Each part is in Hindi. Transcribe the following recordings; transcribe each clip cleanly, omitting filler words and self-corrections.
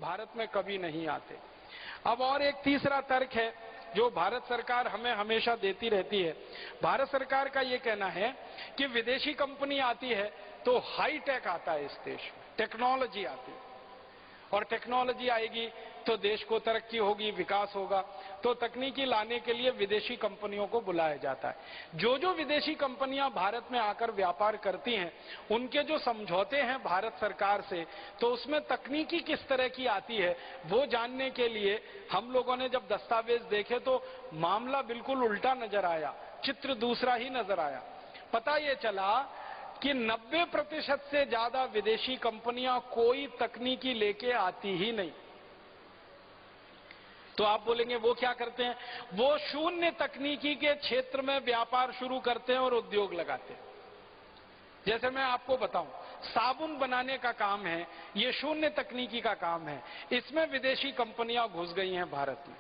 भारत में कभी नहीं आते। अब और एक तीसरा तर्क है जो भारत सरकार हमें हमेशा देती रहती है। भारत सरकार का ये कहना है कि विदेशी कंपनी आती है तो हाई टेक आता है, इस देश में टेक्नोलॉजी आती है, और टेक्नोलॉजी आएगी तो देश को तरक्की होगी, विकास होगा। तो तकनीकी लाने के लिए विदेशी कंपनियों को बुलाया जाता है। जो विदेशी कंपनियां भारत में आकर व्यापार करती हैं, उनके जो समझौते हैं भारत सरकार से, तो उसमें तकनीकी किस तरह की आती है वो जानने के लिए हम लोगों ने जब दस्तावेज देखे तो मामला बिल्कुल उल्टा नजर आया, चित्र दूसरा ही नजर आया। पता ये चला कि 90% से ज्यादा विदेशी कंपनियां कोई तकनीकी लेके आती ही नहीं। तो आप बोलेंगे वो क्या करते हैं? वो शून्य तकनीकी के क्षेत्र में व्यापार शुरू करते हैं और उद्योग लगाते हैं। जैसे मैं आपको बताऊं, साबुन बनाने का काम है, ये शून्य तकनीकी का काम है। इसमें विदेशी कंपनियां घुस गई हैं भारत में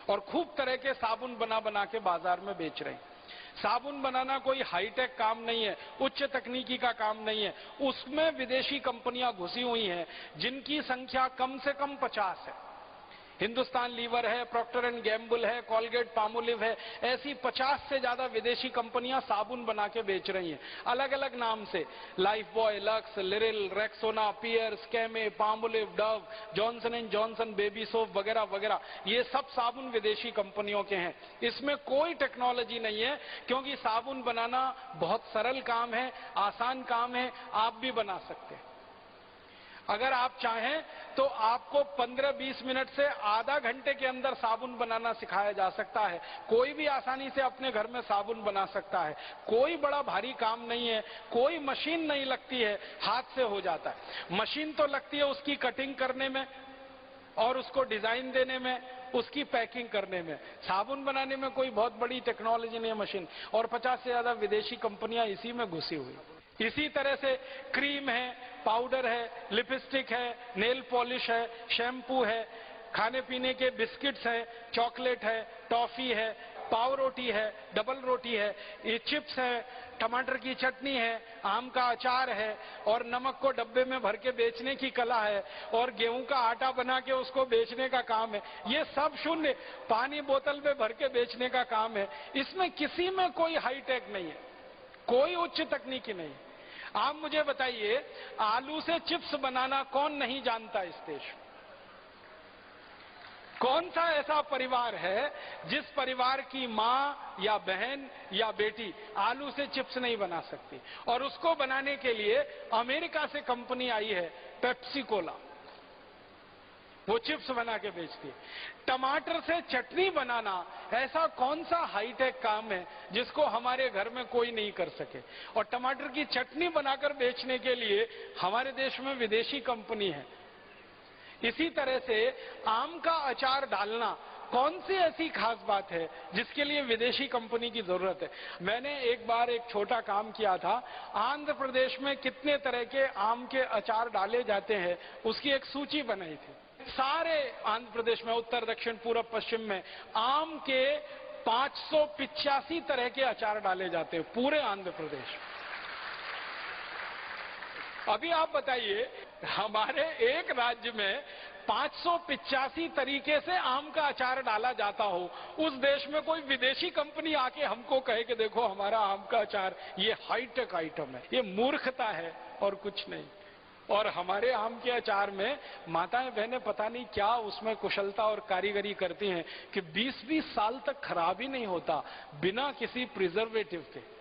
और खूब तरह के साबुन बना बना के बाजार में बेच रहे हैं। साबुन बनाना कोई हाईटेक काम नहीं है, उच्च तकनीकी का काम नहीं है। उसमें विदेशी कंपनियां घुसी हुई हैं जिनकी संख्या कम से कम 50 है। हिंदुस्तान लीवर है, प्रॉक्टर एंड गैम्बल है, कोलगेट पामोलिव है, ऐसी 50 से ज्यादा विदेशी कंपनियां साबुन बना के बेच रही हैं, अलग अलग नाम से। Lifebuoy, Lux, Liril, Rexona, Pears, Cameo, Palmolive, Dove, Johnson and Johnson baby soap वगैरह वगैरह, ये सब साबुन विदेशी कंपनियों के हैं। इसमें कोई टेक्नोलॉजी नहीं है, क्योंकि साबुन बनाना बहुत सरल काम है, आसान काम है, आप भी बना सकते हैं। अगर आप चाहें तो आपको 15-20 मिनट से आधा घंटे के अंदर साबुन बनाना सिखाया जा सकता है। कोई भी आसानी से अपने घर में साबुन बना सकता है। कोई बड़ा भारी काम नहीं है, कोई मशीन नहीं लगती है, हाथ से हो जाता है। मशीन तो लगती है उसकी कटिंग करने में और उसको डिजाइन देने में, उसकी पैकिंग करने में। साबुन बनाने में कोई बहुत बड़ी टेक्नोलॉजी नहीं है मशीन। और 50 से ज्यादा विदेशी कंपनियां इसी में घुसी हुई। इसी तरह से क्रीम है, पाउडर है, लिपस्टिक है, नेल पॉलिश है, शैम्पू है, खाने पीने के बिस्किट्स है, चॉकलेट है, टॉफी है, पाव रोटी है, डबल रोटी है, ये चिप्स है, टमाटर की चटनी है, आम का अचार है, और नमक को डब्बे में भर के बेचने की कला है, और गेहूं का आटा बना के उसको बेचने का काम है। ये सब शून्य। पानी बोतल में भर के बेचने का काम है। इसमें किसी में कोई हाईटेक नहीं है, कोई उच्च तकनीकी नहीं। आप मुझे बताइए, आलू से चिप्स बनाना कौन नहीं जानता इस देश में? कौन सा ऐसा परिवार है जिस परिवार की मां या बहन या बेटी आलू से चिप्स नहीं बना सकती? और उसको बनाने के लिए अमेरिका से कंपनी आई है पेप्सी कोला, वो चिप्स बना के बेचती है। टमाटर से चटनी बनाना ऐसा कौन सा हाईटेक काम है जिसको हमारे घर में कोई नहीं कर सके? और टमाटर की चटनी बनाकर बेचने के लिए हमारे देश में विदेशी कंपनी है। इसी तरह से आम का अचार डालना कौन सी ऐसी खास बात है जिसके लिए विदेशी कंपनी की जरूरत है? मैंने एक बार एक छोटा काम किया था। आंध्र प्रदेश में कितने तरह के आम के अचार डाले जाते हैं उसकी एक सूची बनाई थी। सारे आंध्र प्रदेश में, उत्तर, दक्षिण, पूर्व, पश्चिम में आम के 585 तरह के अचार डाले जाते हैं पूरे आंध्र प्रदेश। अभी आप बताइए, हमारे एक राज्य में 585 तरीके से आम का अचार डाला जाता हो, उस देश में कोई विदेशी कंपनी आके हमको कहे कि देखो हमारा आम का अचार ये हाईटेक आइटम है, ये मूर्खता है और कुछ नहीं। और हमारे आम के अचार में माताएं बहनें पता नहीं क्या उसमें कुशलता और कारीगरी करती हैं कि 20-20 साल तक खराब ही नहीं होता बिना किसी प्रिजर्वेटिव के।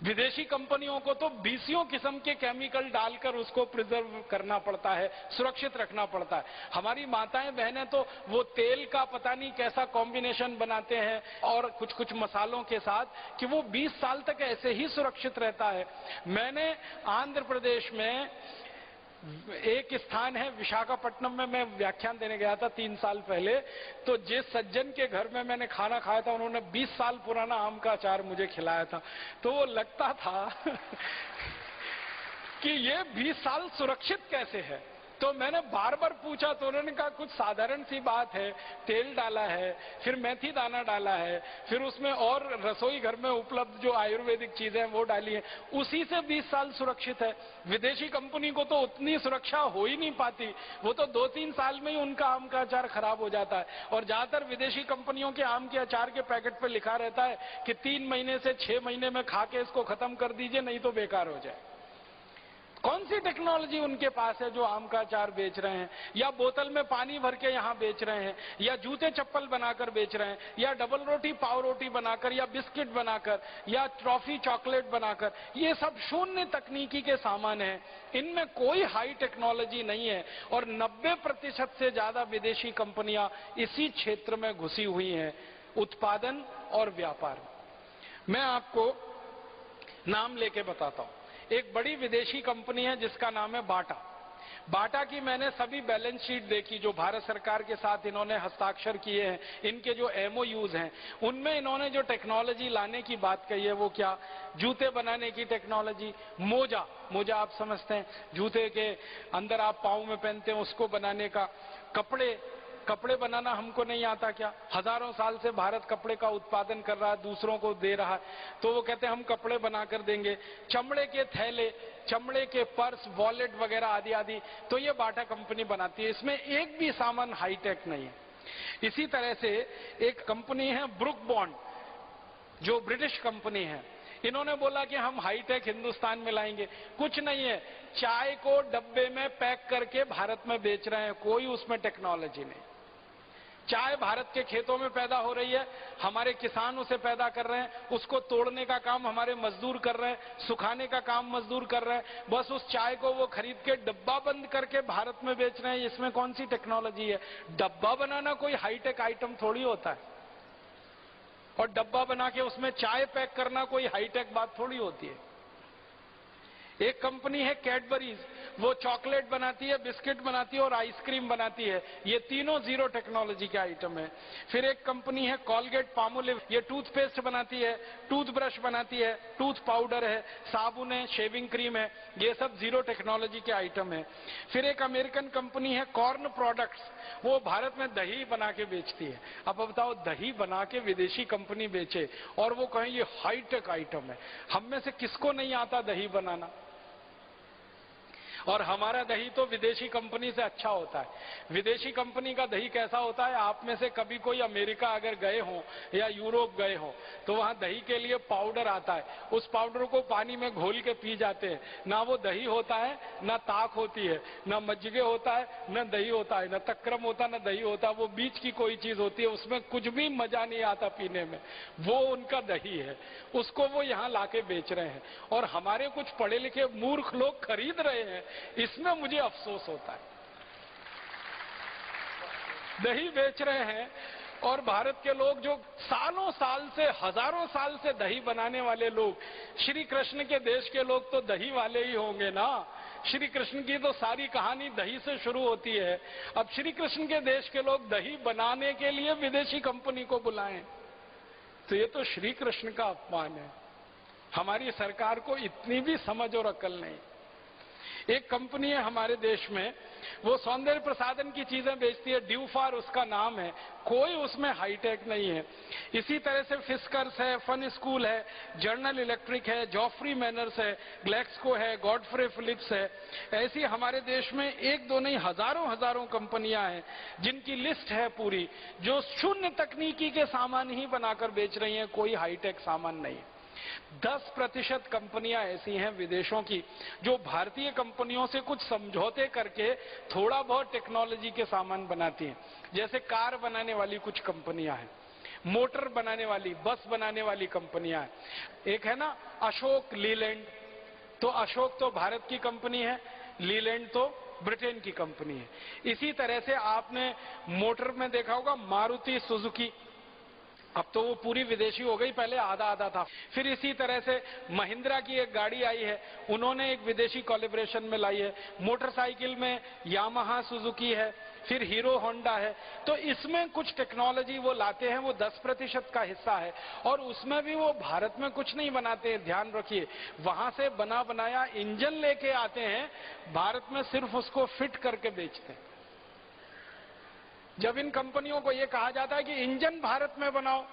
विदेशी कंपनियों को तो 20 किस्म के केमिकल डालकर उसको प्रिजर्व करना पड़ता है, सुरक्षित रखना पड़ता है। हमारी माताएं बहनें तो वो तेल का पता नहीं कैसा कॉम्बिनेशन बनाते हैं और कुछ कुछ मसालों के साथ कि वो 20 साल तक ऐसे ही सुरक्षित रहता है। मैंने आंध्र प्रदेश में एक स्थान है विशाखापट्टनम में, मैं व्याख्यान देने गया था 3 साल पहले। तो जिस सज्जन के घर में मैंने खाना खाया था उन्होंने 20 साल पुराना आम का अचार मुझे खिलाया था। तो वो लगता था कि ये 20 साल सुरक्षित कैसे है। तो मैंने बार बार पूछा तो उन्होंने कहा कुछ साधारण सी बात है, तेल डाला है, फिर मेथी दाना डाला है, फिर उसमें और रसोई घर में उपलब्ध जो आयुर्वेदिक चीजें हैं वो डाली है, उसी से 20 साल सुरक्षित है। विदेशी कंपनी को तो उतनी सुरक्षा हो ही नहीं पाती, वो तो 2-3 साल में ही उनका आम का अचार खराब हो जाता है। और ज्यादातर विदेशी कंपनियों के आम के अचार के पैकेट पर लिखा रहता है कि 3 महीने से 6 महीने में खा के इसको खत्म कर दीजिए, नहीं तो बेकार हो जाए। कौन सी टेक्नोलॉजी उनके पास है जो आम का अचार बेच रहे हैं, या बोतल में पानी भर के यहां बेच रहे हैं, या जूते चप्पल बनाकर बेच रहे हैं, या डबल रोटी पाव रोटी बनाकर, या बिस्किट बनाकर, या ट्रॉफी चॉकलेट बनाकर। ये सब शून्य तकनीकी के सामान है, इनमें कोई हाई टेक्नोलॉजी नहीं है। और 90% से ज्यादा विदेशी कंपनियां इसी क्षेत्र में घुसी हुई हैं, उत्पादन और व्यापार। मैं आपको नाम लेके बताता हूं। एक बड़ी विदेशी कंपनी है जिसका नाम है बाटा। बाटा की मैंने सभी बैलेंस शीट देखी जो भारत सरकार के साथ इन्होंने हस्ताक्षर किए हैं, इनके जो एमओयूज हैं, उनमें इन्होंने जो टेक्नोलॉजी लाने की बात कही है वो क्या, जूते बनाने की टेक्नोलॉजी, मोजा, मोजा आप समझते हैं जूते के अंदर आप पाँव में पहनते हैं उसको बनाने का, कपड़े बनाना हमको नहीं आता क्या, हजारों साल से भारत कपड़े का उत्पादन कर रहा है, दूसरों को दे रहा है, तो वो कहते हैं हम कपड़े बना कर देंगे, चमड़े के थैले, चमड़े के पर्स, वॉलेट वगैरह आदि आदि, तो ये बाटा कंपनी बनाती है। इसमें एक भी सामान हाईटेक नहीं है। इसी तरह से एक कंपनी है ब्रुक बॉन्ड, जो ब्रिटिश कंपनी है, इन्होंने बोला कि हम हाईटेक हिंदुस्तान में लाएंगे। कुछ नहीं है, चाय को डब्बे में पैक करके भारत में बेच रहे हैं, कोई उसमें टेक्नोलॉजी नहीं। चाय भारत के खेतों में पैदा हो रही है, हमारे किसान उसे पैदा कर रहे हैं, उसको तोड़ने का काम हमारे मजदूर कर रहे हैं, सुखाने का काम मजदूर कर रहे हैं, बस उस चाय को वो खरीद के डब्बा बंद करके भारत में बेच रहे हैं। इसमें कौन सी टेक्नोलॉजी है? डब्बा बनाना कोई हाईटेक आइटम थोड़ी होता है, और डब्बा बना के उसमें चाय पैक करना कोई हाईटेक बात थोड़ी होती है। एक कंपनी है कैडबरीज, वो चॉकलेट बनाती है, बिस्किट बनाती है और आइसक्रीम बनाती है। ये तीनों जीरो टेक्नोलॉजी के आइटम है। फिर एक कंपनी है कॉलगेट पामोलिव, ये टूथपेस्ट बनाती है, टूथब्रश बनाती है, टूथ पाउडर है, साबुन है, शेविंग क्रीम है, ये सब जीरो टेक्नोलॉजी के आइटम है। फिर एक अमेरिकन कंपनी है कॉर्न प्रोडक्ट्स, वो भारत में दही बना के बेचती है। अब बताओ, दही बना के विदेशी कंपनी बेचे और वो कहें ये हाईटेक आइटम है। हम में से किसको नहीं आता दही बनाना? और हमारा दही तो विदेशी कंपनी से अच्छा होता है। विदेशी कंपनी का दही कैसा होता है? आप में से कभी कोई अमेरिका अगर गए हो या यूरोप गए हो तो वहां दही के लिए पाउडर आता है, उस पाउडर को पानी में घोल के पी जाते हैं। ना वो दही होता है, ना ताक होती है, ना मज्जिगे होता है, ना दही होता है, ना तक्रम होता, ना दही होता, वो बीच की कोई चीज होती है, उसमें कुछ भी मजा नहीं आता पीने में। वो उनका दही है, उसको वो यहाँ लाके बेच रहे हैं और हमारे कुछ पढ़े लिखे मूर्ख लोग खरीद रहे हैं। इसमें मुझे अफसोस होता है। दही बेच रहे हैं और भारत के लोग जो सालों साल से, हजारों साल से दही बनाने वाले लोग, श्री कृष्ण के देश के लोग तो दही वाले ही होंगे ना। श्री कृष्ण की तो सारी कहानी दही से शुरू होती है। अब श्री कृष्ण के देश के लोग दही बनाने के लिए विदेशी कंपनी को बुलाएं, तो ये तो श्री कृष्ण का अपमान है। हमारी सरकार को इतनी भी समझ और अकल नहीं। एक कंपनी है हमारे देश में, वो सौंदर्य प्रसाधन की चीजें बेचती है, ड्यूफार उसका नाम है, कोई उसमें हाईटेक नहीं है। इसी तरह से फिस्कर्स है, फन स्कूल है, जर्नल इलेक्ट्रिक है, जॉफ्री मैनर्स है, ग्लेक्सको है, गॉडफ्रे फिलिप्स है। ऐसी हमारे देश में एक दो नहीं हजारों कंपनियां हैं जिनकी लिस्ट है पूरी, जो शून्य तकनीकी के सामान ही बनाकर बेच रही हैं, कोई हाईटेक सामान नहीं। 10% कंपनियां ऐसी हैं विदेशों की जो भारतीय कंपनियों से कुछ समझौते करके थोड़ा बहुत टेक्नोलॉजी के सामान बनाती हैं। जैसे कार बनाने वाली कुछ कंपनियां हैं, मोटर बनाने वाली, बस बनाने वाली कंपनियां हैं। एक है ना अशोक लीलैंड, तो अशोक तो भारत की कंपनी है, लीलैंड तो ब्रिटेन की कंपनी है। इसी तरह से आपने मोटर में देखा होगा मारुति सुजुकी, अब तो वो पूरी विदेशी हो गई, पहले आधा आधा था। फिर इसी तरह से महिंद्रा की एक गाड़ी आई है, उन्होंने एक विदेशी कोलैबोरेशन में लाई है। मोटरसाइकिल में यामाहा सुजुकी है, फिर हीरो होंडा है। तो इसमें कुछ टेक्नोलॉजी वो लाते हैं, वो 10% का हिस्सा है, और उसमें भी वो भारत में कुछ नहीं बनाते हैं, ध्यान रखिए। वहां से बना बनाया इंजन लेके आते हैं, भारत में सिर्फ उसको फिट करके बेचते हैं। जब इन कंपनियों को ये कहा जाता है कि इंजन भारत में बनाओ,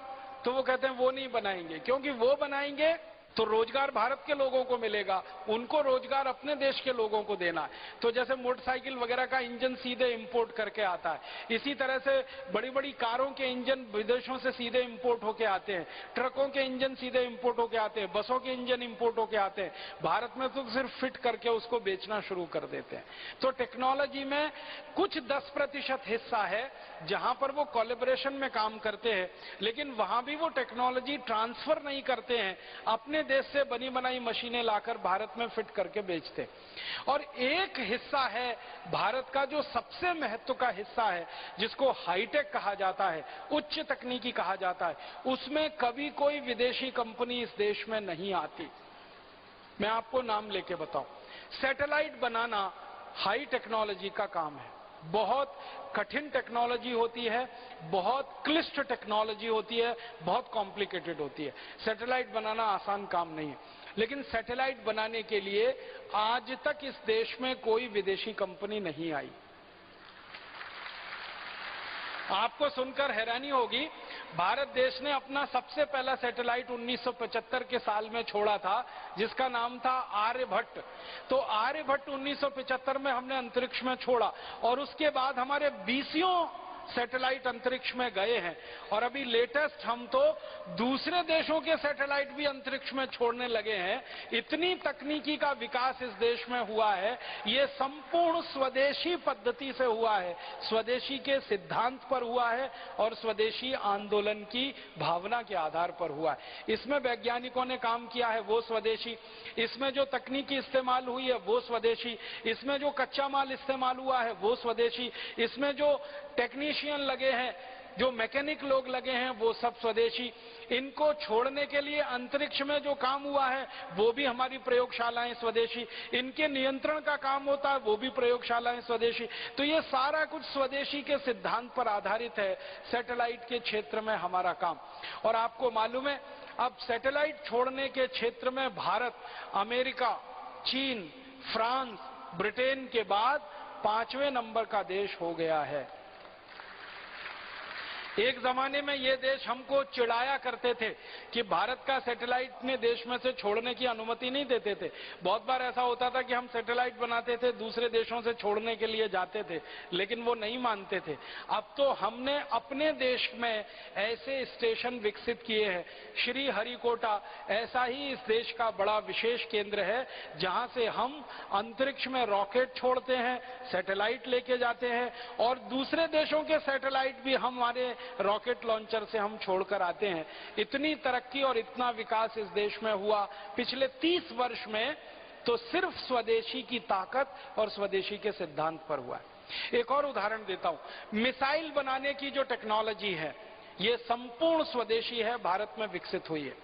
तो वो कहते हैं वो नहीं बनाएंगे, क्योंकि वो बनाएंगे तो रोजगार भारत के लोगों को मिलेगा, उनको रोजगार अपने देश के लोगों को देना है। तो जैसे मोटरसाइकिल वगैरह का इंजन सीधे इंपोर्ट करके आता है, इसी तरह से बड़ी बड़ी कारों के इंजन विदेशों से सीधे इंपोर्ट होके आते हैं, ट्रकों के इंजन सीधे इंपोर्ट होके आते हैं, बसों के इंजन इंपोर्ट होके आते हैं। भारत में तो सिर्फ फिट करके उसको बेचना शुरू कर देते हैं। तो टेक्नोलॉजी में कुछ 10% हिस्सा है जहां पर वो कोलैबोरेशन में काम करते हैं, लेकिन वहां भी वो टेक्नोलॉजी ट्रांसफर नहीं करते हैं, अपने देश से बनी बनाई मशीनें लाकर भारत में फिट करके बेचते। और एक हिस्सा है भारत का जो सबसे महत्व का हिस्सा है, जिसको हाईटेक कहा जाता है, उच्च तकनीकी कहा जाता है, उसमें कभी कोई विदेशी कंपनी इस देश में नहीं आती। मैं आपको नाम लेके बताऊं, सैटेलाइट बनाना हाई टेक्नोलॉजी का काम है, बहुत कठिन टेक्नोलॉजी होती है, बहुत क्लिष्ट टेक्नोलॉजी होती है, बहुत कॉम्प्लिकेटेड होती है। सैटेलाइट बनाना आसान काम नहीं है, लेकिन सैटेलाइट बनाने के लिए आज तक इस देश में कोई विदेशी कंपनी नहीं आई। आपको सुनकर हैरानी होगी, भारत देश ने अपना सबसे पहला सैटेलाइट 1975 के साल में छोड़ा था, जिसका नाम था आर्यभट्ट। तो आर्यभट्ट 1975 में हमने अंतरिक्ष में छोड़ा, और उसके बाद हमारे 20 सैटेलाइट अंतरिक्ष में गए हैं, और अभी लेटेस्ट हम तो दूसरे देशों के सैटेलाइट भी अंतरिक्ष में छोड़ने लगे हैं। इतनी तकनीकी का विकास इस देश में हुआ है, ये संपूर्ण स्वदेशी पद्धति से हुआ है, स्वदेशी के सिद्धांत पर हुआ है, और स्वदेशी आंदोलन की भावना के आधार पर हुआ है। इसमें वैज्ञानिकों ने काम किया है, वो स्वदेशी, इसमें जो तकनीकी इस्तेमाल हुई है वो स्वदेशी, इसमें जो कच्चा माल इस्तेमाल हुआ है वो स्वदेशी, इसमें जो टेक्नीशियन लगे हैं, जो मैकेनिक लोग लगे हैं, वो सब स्वदेशी। इनको छोड़ने के लिए अंतरिक्ष में जो काम हुआ है वो भी हमारी प्रयोगशालाएं स्वदेशी, इनके नियंत्रण का काम होता है वो भी प्रयोगशालाएं स्वदेशी। तो ये सारा कुछ स्वदेशी के सिद्धांत पर आधारित है सैटेलाइट के क्षेत्र में हमारा काम। और आपको मालूम है, अब सैटेलाइट छोड़ने के क्षेत्र में भारत अमेरिका, चीन, फ्रांस, ब्रिटेन के बाद 5वें नंबर का देश हो गया है। एक जमाने में ये देश हमको चिढ़ाया करते थे कि भारत का सैटेलाइट ने देश में से छोड़ने की अनुमति नहीं देते थे। बहुत बार ऐसा होता था कि हम सैटेलाइट बनाते थे, दूसरे देशों से छोड़ने के लिए जाते थे, लेकिन वो नहीं मानते थे। अब तो हमने अपने देश में ऐसे स्टेशन विकसित किए हैं। श्रीहरिकोटा ऐसा ही इस देश का बड़ा विशेष केंद्र है, जहां से हम अंतरिक्ष में रॉकेट छोड़ते हैं, सैटेलाइट लेके जाते हैं, और दूसरे देशों के सैटेलाइट भी हमारे रॉकेट लॉन्चर से हम छोड़कर आते हैं। इतनी तरक्की और इतना विकास इस देश में हुआ पिछले 30 वर्ष में, तो सिर्फ स्वदेशी की ताकत और स्वदेशी के सिद्धांत पर हुआ है। एक और उदाहरण देता हूं, मिसाइल बनाने की जो टेक्नोलॉजी है ये संपूर्ण स्वदेशी है, भारत में विकसित हुई है।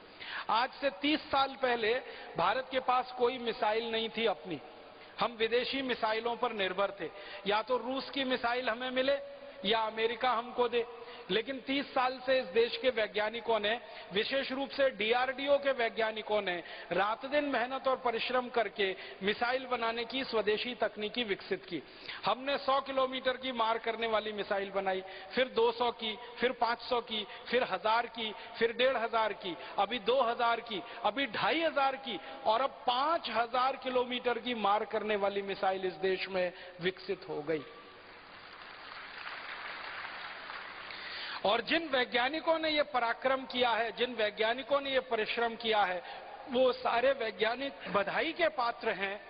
आज से 30 साल पहले भारत के पास कोई मिसाइल नहीं थी अपनी, हम विदेशी मिसाइलों पर निर्भर थे। या तो रूस की मिसाइल हमें मिले या अमेरिका हमको दे। लेकिन 30 साल से इस देश के वैज्ञानिकों ने, विशेष रूप से डीआरडीओ के वैज्ञानिकों ने रात दिन मेहनत और परिश्रम करके मिसाइल बनाने की स्वदेशी तकनीकी विकसित की। हमने 100 किलोमीटर की मार करने वाली मिसाइल बनाई, फिर 200 की, फिर 500 की, फिर 1000 की, फिर 1500 की, अभी 2000 की, अभी 2500 की, और अब 5000 किलोमीटर की मार करने वाली मिसाइल इस देश में विकसित हो गई। और जिन वैज्ञानिकों ने ये पराक्रम किया है, जिन वैज्ञानिकों ने ये परिश्रम किया है, वो सारे वैज्ञानिक बधाई के पात्र हैं।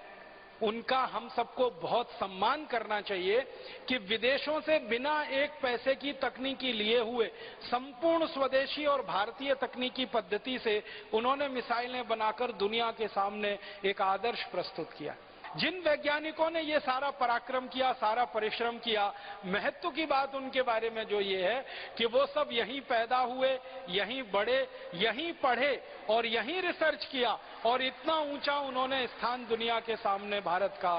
उनका हम सबको बहुत सम्मान करना चाहिए कि विदेशों से बिना एक पैसे की तकनीकी लिए हुए संपूर्ण स्वदेशी और भारतीय तकनीकी पद्धति से उन्होंने मिसाइलें बनाकर दुनिया के सामने एक आदर्श प्रस्तुत किया। जिन वैज्ञानिकों ने ये सारा पराक्रम किया, सारा परिश्रम किया, महत्व की बात उनके बारे में जो ये है कि वो सब यहीं पैदा हुए, यहीं बढ़े, यहीं पढ़े और यहीं रिसर्च किया, और इतना ऊंचा उन्होंने स्थान दुनिया के सामने भारत का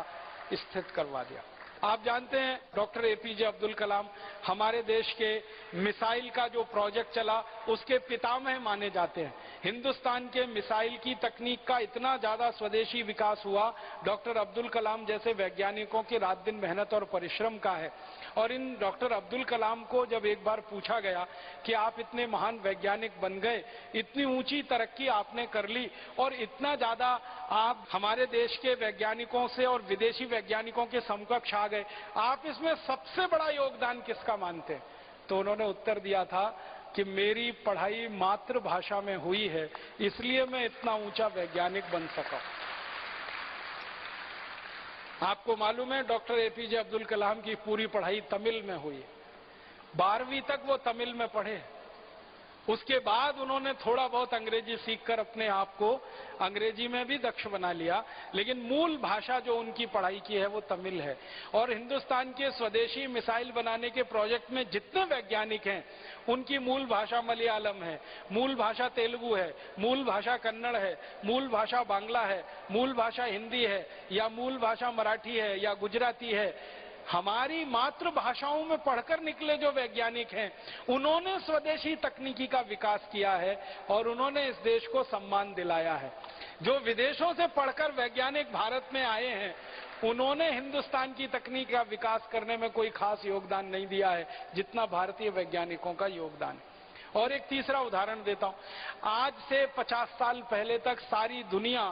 स्थित करवा दिया। आप जानते हैं डॉक्टर एपीजे अब्दुल कलाम हमारे देश के मिसाइल का जो प्रोजेक्ट चला उसके पितामह माने जाते हैं। हिंदुस्तान के मिसाइल की तकनीक का इतना ज्यादा स्वदेशी विकास हुआ डॉक्टर अब्दुल कलाम जैसे वैज्ञानिकों की रात दिन मेहनत और परिश्रम का है। और इन डॉक्टर अब्दुल कलाम को जब एक बार पूछा गया कि आप इतने महान वैज्ञानिक बन गए, इतनी ऊंची तरक्की आपने कर ली और इतना ज्यादा आप हमारे देश के वैज्ञानिकों से और विदेशी वैज्ञानिकों के समकक्ष आ गए, आप इसमें सबसे बड़ा योगदान किसका मानते हैं? तो उन्होंने उत्तर दिया था कि मेरी पढ़ाई मातृभाषा में हुई है, इसलिए मैं इतना ऊंचा वैज्ञानिक बन सका। आपको मालूम है डॉक्टर एपीजे अब्दुल कलाम की पूरी पढ़ाई तमिल में हुई। 12वीं तक वो तमिल में पढ़े। उसके बाद उन्होंने थोड़ा बहुत अंग्रेजी सीखकर अपने आप को अंग्रेजी में भी दक्ष बना लिया, लेकिन मूल भाषा जो उनकी पढ़ाई की है वो तमिल है। और हिंदुस्तान के स्वदेशी मिसाइल बनाने के प्रोजेक्ट में जितने वैज्ञानिक हैं उनकी मूल भाषा मलयालम है, मूल भाषा तेलुगु है, मूल भाषा कन्नड़ है, मूल भाषा बांग्ला है, मूल भाषा हिंदी है, या मूल भाषा मराठी है या गुजराती है। हमारी मातृभाषाओं में पढ़कर निकले जो वैज्ञानिक हैं उन्होंने स्वदेशी तकनीकी का विकास किया है और उन्होंने इस देश को सम्मान दिलाया है। जो विदेशों से पढ़कर वैज्ञानिक भारत में आए हैं उन्होंने हिंदुस्तान की तकनीक का विकास करने में कोई खास योगदान नहीं दिया है जितना भारतीय वैज्ञानिकों का योगदान है। और एक तीसरा उदाहरण देता हूं। आज से 50 साल पहले तक सारी दुनिया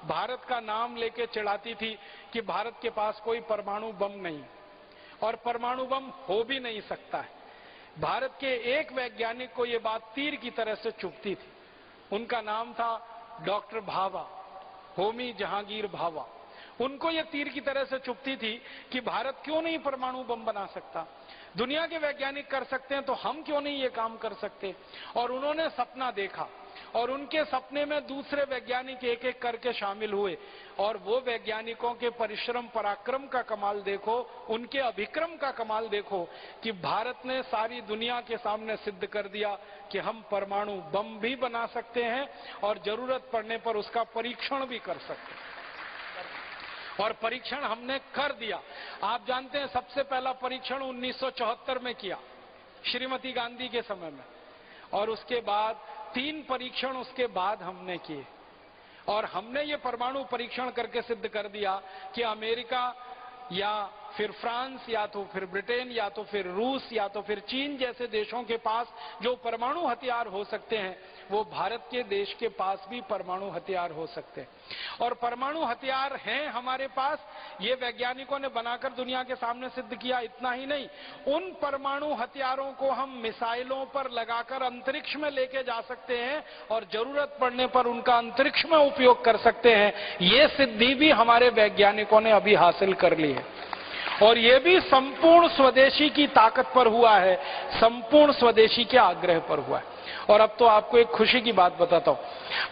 भारत का नाम लेके चिढ़ाती थी कि भारत के पास कोई परमाणु बम नहीं और परमाणु बम हो भी नहीं सकता है। भारत के एक वैज्ञानिक को यह बात तीर की तरह से चुभती थी। उनका नाम था डॉक्टर भाभा, होमी जहांगीर भाभा। उनको यह तीर की तरह से चुभती थी कि भारत क्यों नहीं परमाणु बम बना सकता, दुनिया के वैज्ञानिक कर सकते हैं तो हम क्यों नहीं ये काम कर सकते। और उन्होंने सपना देखा और उनके सपने में दूसरे वैज्ञानिक एक एक करके शामिल हुए और वो वैज्ञानिकों के परिश्रम पराक्रम का कमाल देखो, उनके अभिक्रम का कमाल देखो कि भारत ने सारी दुनिया के सामने सिद्ध कर दिया कि हम परमाणु बम भी बना सकते हैं और जरूरत पड़ने पर उसका परीक्षण भी कर सकते हैं। और परीक्षण हमने कर दिया। आप जानते हैं सबसे पहला परीक्षण 1974 में किया श्रीमती गांधी के समय में, और उसके बाद 3 परीक्षण उसके बाद हमने किए और हमने ये परमाणु परीक्षण करके सिद्ध कर दिया कि अमेरिका या फिर फ्रांस या तो फिर ब्रिटेन या तो फिर रूस या तो फिर चीन जैसे देशों के पास जो परमाणु हथियार हो सकते हैं वो भारत के देश के पास भी परमाणु हथियार हो सकते हैं। और परमाणु हथियार हैं हमारे पास, ये वैज्ञानिकों ने बनाकर दुनिया के सामने सिद्ध किया। इतना ही नहीं, उन परमाणु हथियारों को हम मिसाइलों पर लगाकर अंतरिक्ष में लेके जा सकते हैं और जरूरत पड़ने पर उनका अंतरिक्ष में उपयोग कर सकते हैं। ये सिद्धि भी हमारे वैज्ञानिकों ने अभी हासिल कर ली है और ये भी संपूर्ण स्वदेशी की ताकत पर हुआ है, संपूर्ण स्वदेशी के आग्रह पर हुआ है। और अब तो आपको एक खुशी की बात बताता हूं।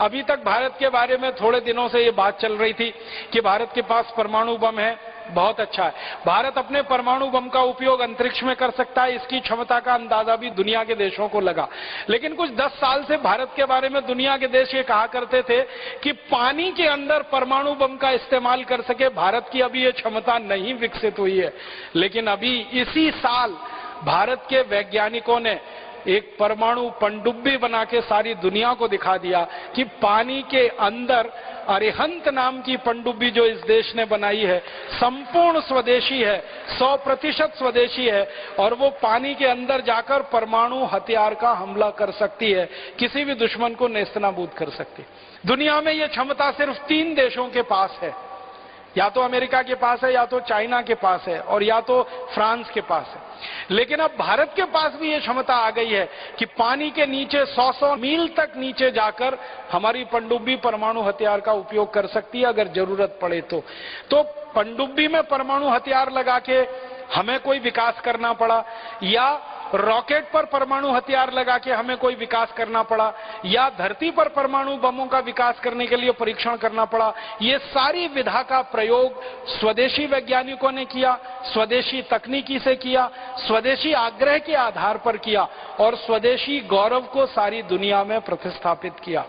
अभी तक भारत के बारे में थोड़े दिनों से ये बात चल रही थी कि भारत के पास परमाणु बम है, बहुत अच्छा है, भारत अपने परमाणु बम का उपयोग अंतरिक्ष में कर सकता है, इसकी क्षमता का अंदाजा भी दुनिया के देशों को लगा। लेकिन कुछ 10 साल से भारत के बारे में दुनिया के देश ये कहा करते थे कि पानी के अंदर परमाणु बम का इस्तेमाल कर सके भारत की अभी ये क्षमता नहीं विकसित हुई है। लेकिन अभी इसी साल भारत के वैज्ञानिकों ने एक परमाणु पनडुब्बी बना के सारी दुनिया को दिखा दिया कि पानी के अंदर अरिहंत नाम की पनडुब्बी जो इस देश ने बनाई है संपूर्ण स्वदेशी है, 100% स्वदेशी है और वो पानी के अंदर जाकर परमाणु हथियार का हमला कर सकती है, किसी भी दुश्मन को नेस्तनाबूद कर सकती है। दुनिया में ये क्षमता सिर्फ 3 देशों के पास है, या तो अमेरिका के पास है, या तो चाइना के पास है और या तो फ्रांस के पास है। लेकिन अब भारत के पास भी ये क्षमता आ गई है कि पानी के नीचे 100 मील तक नीचे जाकर हमारी पनडुब्बी परमाणु हथियार का उपयोग कर सकती है अगर जरूरत पड़े तो पनडुब्बी में परमाणु हथियार लगा के हमें कोई विकास करना पड़ा, या रॉकेट पर परमाणु हथियार लगा के हमें कोई विकास करना पड़ा, या धरती पर परमाणु बमों का विकास करने के लिए परीक्षण करना पड़ा, ये सारी विधा का प्रयोग स्वदेशी वैज्ञानिकों ने किया, स्वदेशी तकनीकी से किया, स्वदेशी आग्रह के आधार पर किया और स्वदेशी गौरव को सारी दुनिया में प्रतिस्थापित किया।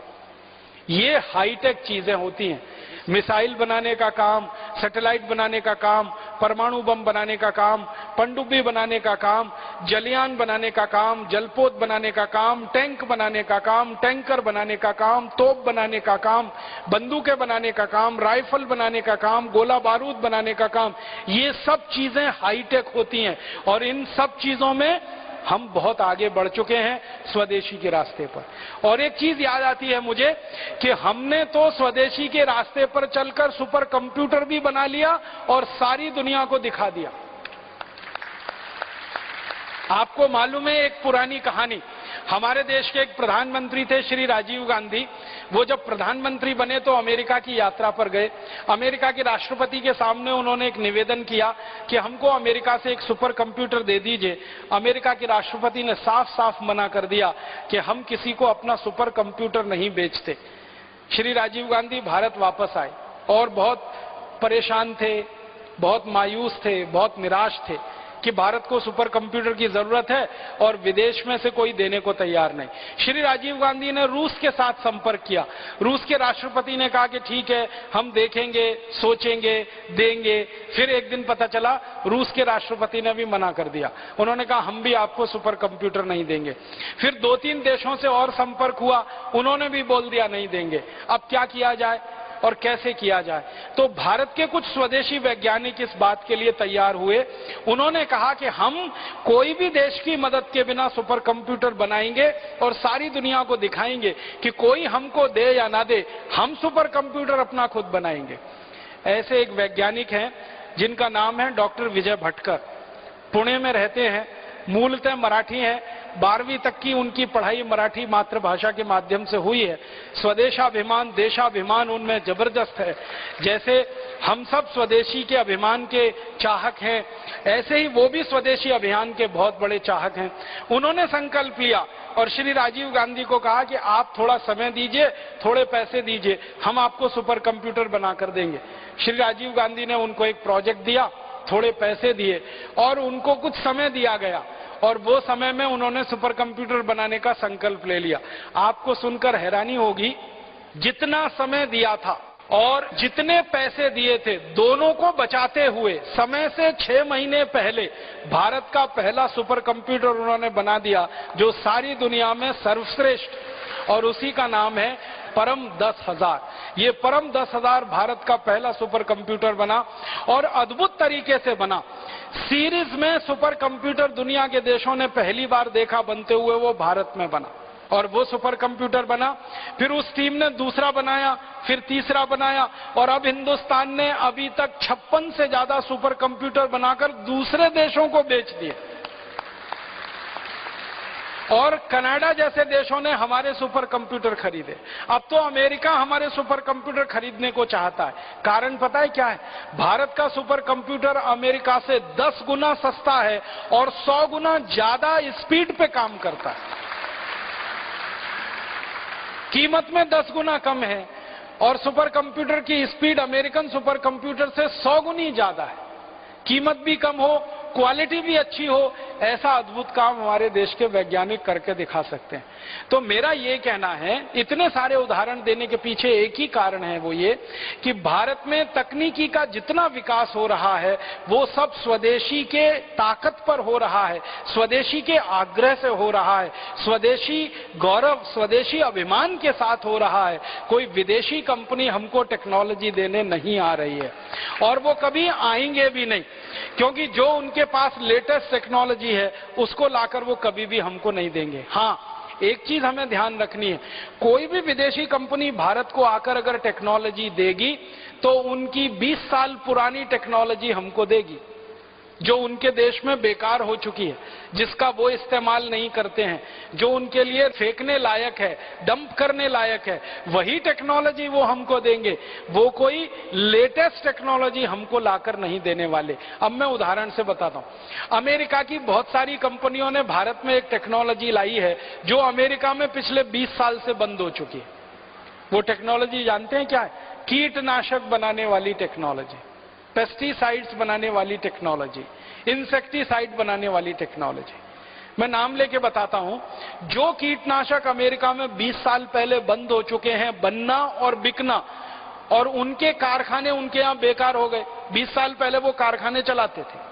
ये हाईटेक चीजें होती हैं। मिसाइल बनाने का काम, सैटेलाइट बनाने का काम, परमाणु बम बनाने का काम, पनडुब्बी बनाने का काम, जलयान बनाने का काम, जलपोत बनाने का काम, टैंक बनाने का काम, टैंकर बनाने का काम, तोप बनाने का काम, बंदूकें बनाने का काम, राइफल बनाने का काम, गोला बारूद बनाने का काम, ये सब चीजें हाईटेक होती हैं और इन सब चीजों में हम बहुत आगे बढ़ चुके हैं स्वदेशी के रास्ते पर। और एक चीज याद आती है मुझे कि हमने तो स्वदेशी के रास्ते पर चलकर सुपर कंप्यूटर भी बना लिया और सारी दुनिया को दिखा दिया। आपको मालूम है एक पुरानी कहानी, हमारे देश के एक प्रधानमंत्री थे श्री राजीव गांधी। वो जब प्रधानमंत्री बने तो अमेरिका की यात्रा पर गए। अमेरिका के राष्ट्रपति के सामने उन्होंने एक निवेदन किया कि हमको अमेरिका से एक सुपर कंप्यूटर दे दीजिए। अमेरिका के राष्ट्रपति ने साफ साफ मना कर दिया कि हम किसी को अपना सुपर कंप्यूटर नहीं बेचते। श्री राजीव गांधी भारत वापस आए और बहुत परेशान थे, बहुत मायूस थे, बहुत निराश थे कि भारत को सुपर कंप्यूटर की जरूरत है और विदेश में से कोई देने को तैयार नहीं। श्री राजीव गांधी ने रूस के साथ संपर्क किया। रूस के राष्ट्रपति ने कहा कि ठीक है, हम देखेंगे, सोचेंगे, देंगे। फिर एक दिन पता चला रूस के राष्ट्रपति ने भी मना कर दिया। उन्होंने कहा हम भी आपको सुपर कंप्यूटर नहीं देंगे। फिर 2-3 देशों से और संपर्क हुआ, उन्होंने भी बोल दिया नहीं देंगे। अब क्या किया जाए और कैसे किया जाए? तो भारत के कुछ स्वदेशी वैज्ञानिक इस बात के लिए तैयार हुए। उन्होंने कहा कि हम कोई भी देश की मदद के बिना सुपर कंप्यूटर बनाएंगे और सारी दुनिया को दिखाएंगे कि कोई हमको दे या ना दे, हम सुपर कंप्यूटर अपना खुद बनाएंगे। ऐसे एक वैज्ञानिक हैं जिनका नाम है डॉक्टर विजय भटकर। पुणे में रहते हैं, मूलतः मराठी हैं। 12वीं तक की उनकी पढ़ाई मराठी मातृभाषा के माध्यम से हुई है। स्वदेशाभिमान, देशाभिमान उनमें जबरदस्त है। जैसे हम सब स्वदेशी के अभिमान के चाहक हैं, ऐसे ही वो भी स्वदेशी अभियान के बहुत बड़े चाहक हैं। उन्होंने संकल्प लिया और श्री राजीव गांधी को कहा कि आप थोड़ा समय दीजिए, थोड़े पैसे दीजिए, हम आपको सुपर कंप्यूटर बनाकर देंगे। श्री राजीव गांधी ने उनको एक प्रोजेक्ट दिया, थोड़े पैसे दिए और उनको कुछ समय दिया गया और वो समय में उन्होंने सुपर कंप्यूटर बनाने का संकल्प ले लिया। आपको सुनकर हैरानी होगी, जितना समय दिया था और जितने पैसे दिए थे, दोनों को बचाते हुए समय से 6 महीने पहले भारत का पहला सुपर कंप्यूटर उन्होंने बना दिया जो सारी दुनिया में सर्वश्रेष्ठ, और उसी का नाम है परम 10,000। ये परम 10,000 भारत का पहला सुपर कंप्यूटर बना और अद्भुत तरीके से बना। सीरीज में सुपर कंप्यूटर दुनिया के देशों ने पहली बार देखा बनते हुए, वो भारत में बना और वो सुपर कंप्यूटर बना। फिर उस टीम ने दूसरा बनाया, फिर तीसरा बनाया और अब हिंदुस्तान ने अभी तक 56 से ज्यादा सुपर कंप्यूटर बनाकर दूसरे देशों को बेच दिए। और कनाडा जैसे देशों ने हमारे सुपर कंप्यूटर खरीदे। अब तो अमेरिका हमारे सुपर कंप्यूटर खरीदने को चाहता है। कारण पता है क्या है? भारत का सुपर कंप्यूटर अमेरिका से 10 गुना सस्ता है और 100 गुना ज्यादा स्पीड पे काम करता है। कीमत में 10 गुना कम है और सुपर कंप्यूटर की स्पीड अमेरिकन सुपर कंप्यूटर से 100 गुनी ज्यादा है। कीमत भी कम हो, क्वालिटी भी अच्छी हो, ऐसा अद्भुत काम हमारे देश के वैज्ञानिक करके दिखा सकते हैं। तो मेरा ये कहना है, इतने सारे उदाहरण देने के पीछे एक ही कारण है, वो ये कि भारत में तकनीकी का जितना विकास हो रहा है वो सब स्वदेशी के ताकत पर हो रहा है, स्वदेशी के आग्रह से हो रहा है, स्वदेशी गौरव, स्वदेशी अभिमान के साथ हो रहा है। कोई विदेशी कंपनी हमको टेक्नोलॉजी देने नहीं आ रही है और वो कभी आएंगे भी नहीं, क्योंकि जो उनके पास लेटेस्ट टेक्नोलॉजी है उसको लाकर वो कभी भी हमको नहीं देंगे। हाँ, एक चीज हमें ध्यान रखनी है, कोई भी विदेशी कंपनी भारत को आकर अगर टेक्नोलॉजी देगी तो उनकी 20 साल पुरानी टेक्नोलॉजी हमको देगी जो उनके देश में बेकार हो चुकी है, जिसका वो इस्तेमाल नहीं करते हैं, जो उनके लिए फेंकने लायक है, डंप करने लायक है, वही टेक्नोलॉजी वो हमको देंगे। वो कोई लेटेस्ट टेक्नोलॉजी हमको लाकर नहीं देने वाले। अब मैं उदाहरण से बताता हूं। अमेरिका की बहुत सारी कंपनियों ने भारत में एक टेक्नोलॉजी लाई है जो अमेरिका में पिछले 20 साल से बंद हो चुकी है। वो टेक्नोलॉजी जानते हैं क्या है? कीटनाशक बनाने वाली टेक्नोलॉजी, पेस्टिसाइड्स बनाने वाली टेक्नोलॉजी, इंसेक्टिसाइड बनाने वाली टेक्नोलॉजी। मैं नाम लेके बताता हूं। जो कीटनाशक अमेरिका में 20 साल पहले बंद हो चुके हैं बनना और बिकना, और उनके कारखाने उनके यहां बेकार हो गए। 20 साल पहले वो कारखाने चलाते थे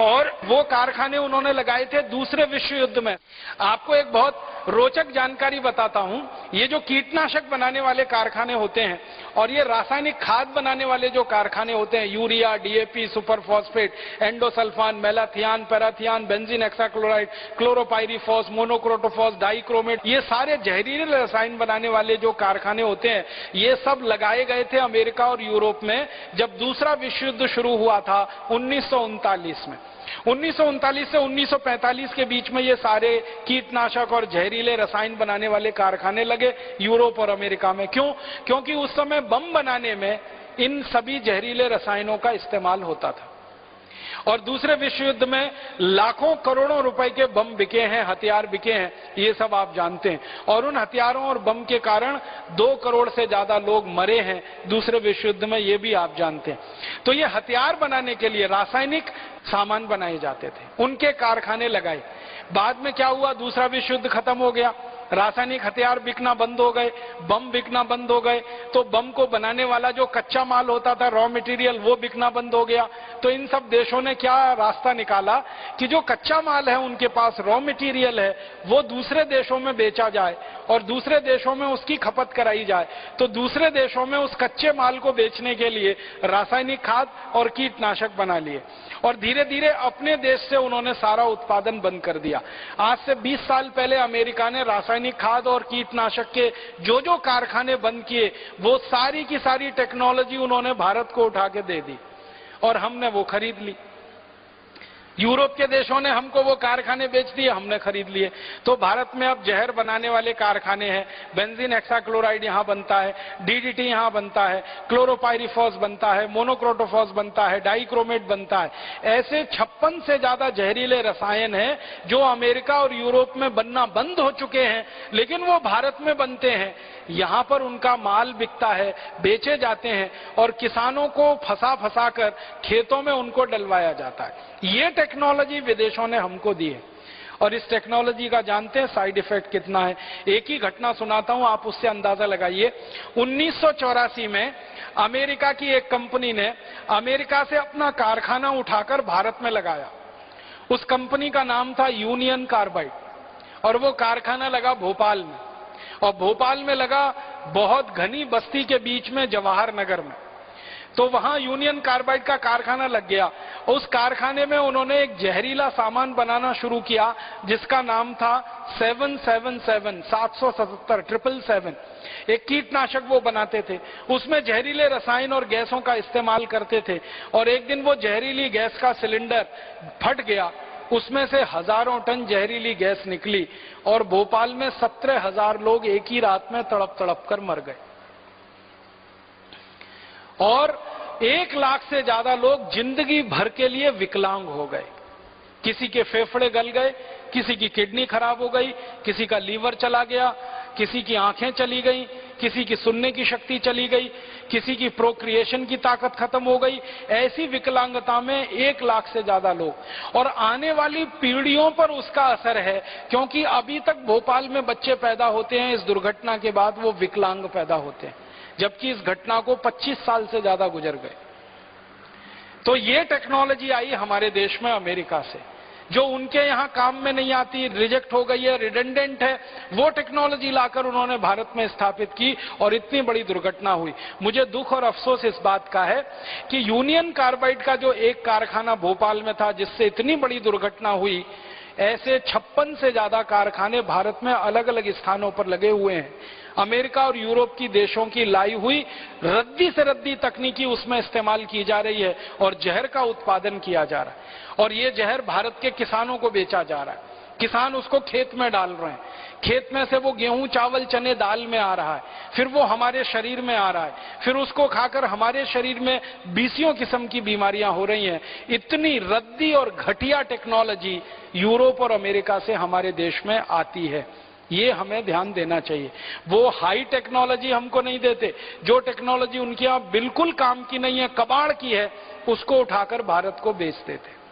और वो कारखाने उन्होंने लगाए थे दूसरे विश्व युद्ध में। आपको एक बहुत रोचक जानकारी बताता हूं, ये जो कीटनाशक बनाने वाले कारखाने होते हैं और ये रासायनिक खाद बनाने वाले जो कारखाने होते हैं, urea, DAP, super phosphate, endosulfan, malathion, parathion, benzene hexachloride, chlorpyrifos, monocrotophos, dichromate, ये सारे जहरीले रसायन बनाने वाले जो कारखाने होते हैं, ये सब लगाए गए थे अमेरिका और यूरोप में जब दूसरा विश्व युद्ध शुरू हुआ था 1939 में। 1939 से 1945 के बीच में ये सारे कीटनाशक और जहरीले रसायन बनाने वाले कारखाने लगे यूरोप और अमेरिका में। क्यों? क्योंकि उस समय बम बनाने में इन सभी जहरीले रसायनों का इस्तेमाल होता था और दूसरे विश्व युद्ध में लाखों करोड़ों रुपए के बम बिके हैं, हथियार बिके हैं, ये सब आप जानते हैं। और उन हथियारों और बम के कारण 2 करोड़ से ज्यादा लोग मरे हैं दूसरे विश्व युद्ध में, ये भी आप जानते हैं। तो ये हथियार बनाने के लिए रासायनिक सामान बनाए जाते थे, उनके कारखाने लगाए। बाद में क्या हुआ? दूसरा विश्व युद्ध खत्म हो गया, रासायनिक हथियार बिकना बंद हो गए, बम बिकना बंद हो गए, तो बम को बनाने वाला जो कच्चा माल होता था, रॉ मटेरियल, वो बिकना बंद हो गया। तो इन सब देशों ने क्या रास्ता निकाला कि जो कच्चा माल है, उनके पास रॉ मटेरियल है, वो दूसरे देशों में बेचा जाए और दूसरे देशों में उसकी खपत कराई जाए। तो दूसरे देशों में उस कच्चे माल को बेचने के लिए रासायनिक खाद और कीटनाशक बना लिए और धीरे धीरे अपने देश से उन्होंने सारा उत्पादन बंद कर दिया। आज से 20 साल पहले अमेरिका ने रासायनिक खाद और कीटनाशक के जो कारखाने बंद किए, वो सारी की सारी टेक्नोलॉजी उन्होंने भारत को उठा के दे दी और हमने वो खरीद ली। यूरोप के देशों ने हमको वो कारखाने बेच दिए, हमने खरीद लिए। तो भारत में अब जहर बनाने वाले कारखाने हैं, बेंजीन हेक्साक्लोराइड यहां बनता है, डीडीटी यहां बनता है, क्लोरोपाइरीफॉस बनता है, मोनोक्रोटोफॉस बनता है, डाइक्रोमेट बनता है। ऐसे 56 से ज्यादा जहरीले रसायन हैं जो अमेरिका और यूरोप में बनना बंद हो चुके हैं, लेकिन वो भारत में बनते हैं। यहां पर उनका माल बिकता है, बेचे जाते हैं और किसानों को फंसा फंसा कर खेतों में उनको डलवाया जाता है। ये टेक्नोलॉजी विदेशों ने हमको दी है और इस टेक्नोलॉजी का जानते हैं साइड इफेक्ट कितना है। एक ही घटना सुनाता हूं, आप उससे अंदाजा लगाइए। 1984 में अमेरिका की एक कंपनी ने अमेरिका से अपना कारखाना उठाकर भारत में लगाया। उस कंपनी का नाम था यूनियन कार्बाइड और वो कारखाना लगा भोपाल में, और भोपाल में लगा बहुत घनी बस्ती के बीच में, जवाहर नगर में। तो वहां यूनियन कार्बाइड का कारखाना लग गया। उस कारखाने में उन्होंने एक जहरीला सामान बनाना शुरू किया जिसका नाम था 777 777 एक कीटनाशक वो बनाते थे। उसमें जहरीले रसायन और गैसों का इस्तेमाल करते थे और एक दिन वो जहरीली गैस का सिलेंडर फट गया, उसमें से हजारों टन जहरीली गैस निकली और भोपाल में 17,000 लोग एक ही रात में तड़प तड़प कर मर गए और 1 लाख से ज्यादा लोग जिंदगी भर के लिए विकलांग हो गए। किसी के फेफड़े गल गए, किसी की किडनी खराब हो गई, किसी का लीवर चला गया, किसी की आंखें चली गई, किसी की सुनने की शक्ति चली गई, किसी की प्रोक्रिएशन की ताकत खत्म हो गई। ऐसी विकलांगता में 1 लाख से ज्यादा लोग, और आने वाली पीढ़ियों पर उसका असर है क्योंकि अभी तक भोपाल में बच्चे पैदा होते हैं, इस दुर्घटना के बाद वो विकलांग पैदा होते हैं, जबकि इस घटना को 25 साल से ज्यादा गुजर गए। तो ये टेक्नोलॉजी आई हमारे देश में अमेरिका से, जो उनके यहां काम में नहीं आती, रिजेक्ट हो गई है, रिडेंडेंट है, वो टेक्नोलॉजी लाकर उन्होंने भारत में स्थापित की और इतनी बड़ी दुर्घटना हुई। मुझे दुख और अफसोस इस बात का है कि यूनियन कार्बाइड का जो एक कारखाना भोपाल में था जिससे इतनी बड़ी दुर्घटना हुई, ऐसे 56 से ज्यादा कारखाने भारत में अलग अलग स्थानों पर लगे हुए हैं। अमेरिका और यूरोप की देशों की लाई हुई रद्दी से रद्दी तकनीकी उसमें इस्तेमाल की जा रही है और जहर का उत्पादन किया जा रहा है और ये जहर भारत के किसानों को बेचा जा रहा है। किसान उसको खेत में डाल रहे हैं, खेत में से वो गेहूं, चावल, चने, दाल में आ रहा है, फिर वो हमारे शरीर में आ रहा है, फिर उसको खाकर हमारे शरीर में 20 किस्म की बीमारियां हो रही हैं। इतनी रद्दी और घटिया टेक्नोलॉजी यूरोप और अमेरिका से हमारे देश में आती है, ये हमें ध्यान देना चाहिए। वो हाई टेक्नोलॉजी हमको नहीं देते, जो टेक्नोलॉजी उनके यहां बिल्कुल काम की नहीं है, कबाड़ की है, उसको उठाकर भारत को बेच देते।